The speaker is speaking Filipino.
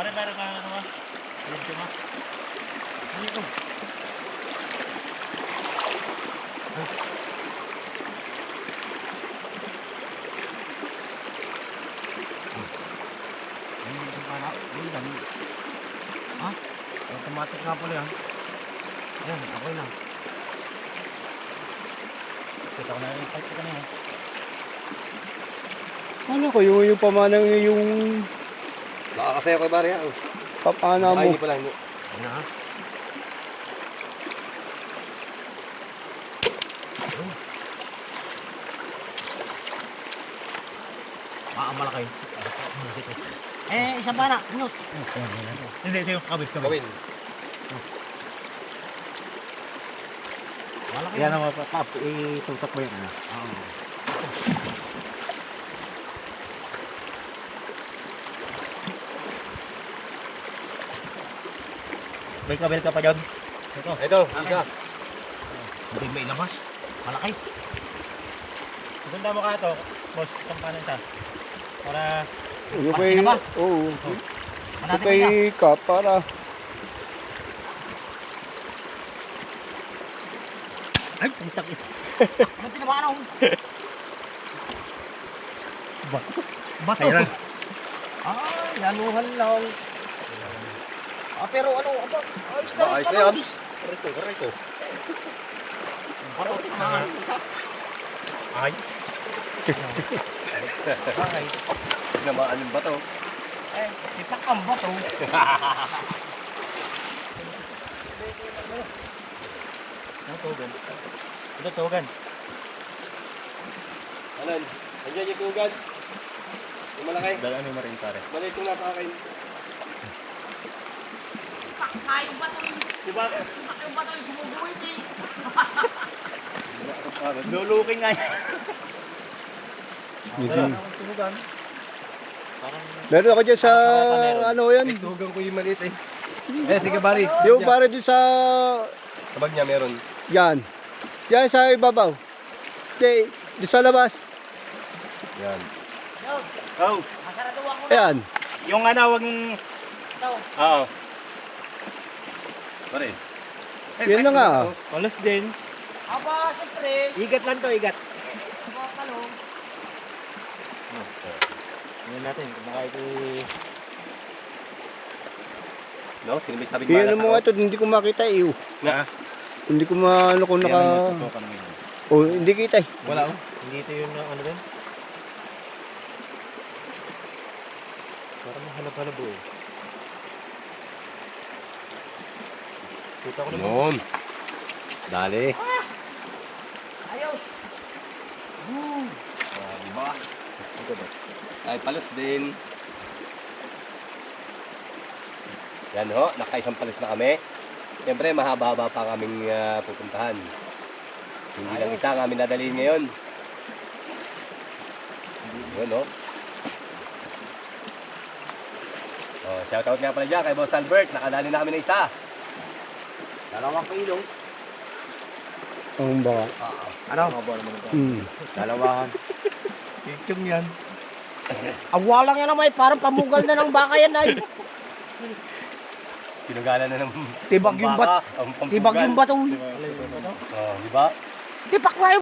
Pare, meron ka ano ba? Alam ko ma. Ano ito? Ha? Automatic nga pala yan. Ayan, okay lang. Kita ko na yung pipe ko kanina. Ano ko, yung pamanang yung Nakakasaya ko bari ha. papana Ay, mo. hindi pala. Hindi. Ano ha? Malaki. Isa pa na. Minut. Hindi, ito yung kabit. Gawin. Malaki. Yan ang mapapap, itutok mo yun. Oo. May kabel ka pa dyan? Ito. Ito, isa. Hindi may labas. Malaki. Ganda mo ka ito, boss. Itong paano isa. Para Yung kay, Pati na ba? oo. manatid Yung kay ka. Kap, para. Ay, putak ito. Ano tinabakan ako? Bato. Kailan? Ay, laluhan lang. Pero ano, aba, ayos na. Ayos na yan. Aray ko. Bato, Ay. Ay. Tinamaan yung bato. Eh, ipak ang bato. Ano tugan? Ano tugan? Anan? Andiyan yung tugan. Yung malaki. Dalaan mo rin pare. Maliit yung nasa akin. Kayong bato yung Diba? kayong bato yung sumubuhit eh. Luluking nga yan. Hindi. Tugan. Parang Meron ako dyan sa, ano yan. Ay, tugan ko yung maliit eh. Eh, sige bari. Yung para dyan sa, Kabag niya meron. yan. Yan sa ibabaw. Okay, dyan sa labas. Yan. Yo, Oh, masaraduan ko na. Ayan. yung ano, wag mong... Ito. Oo. Pare. Yan na nga. Walas din. Aba, siyempre. Igat lang to, igat. Aba, kalong. Ngayon natin, kung makait No, sino may sabing Yan balas mo ito, hindi ko makita iyo. Na? Hindi ko maano kung naka... Oh, hindi kita eh. Wala oh. Hindi ito yung ano din. Parang mahalap-halap eh. Kita ko naman. Yun. Dali. Ayos. Diba? Ito ba? Ay, palos din. Yan ho, nakaisang palos na kami. Siyempre, mahaba-haba pa kaming pupuntahan. Hindi lang isa ang aming dadalhin ngayon. Yun ho. Oh, shoutout nga pala dyan kay Boss Albert. Nakadali na kami na isa. 2 kilo. Ang baka. Ano? Dalawahan. Chichong yan. Awalang yan naman, parang pamugal na ng baka yan ay. Pinagala na ng Tibag yung baka, ang Tibag yung bato. Oh, di ba? Tipak nga yung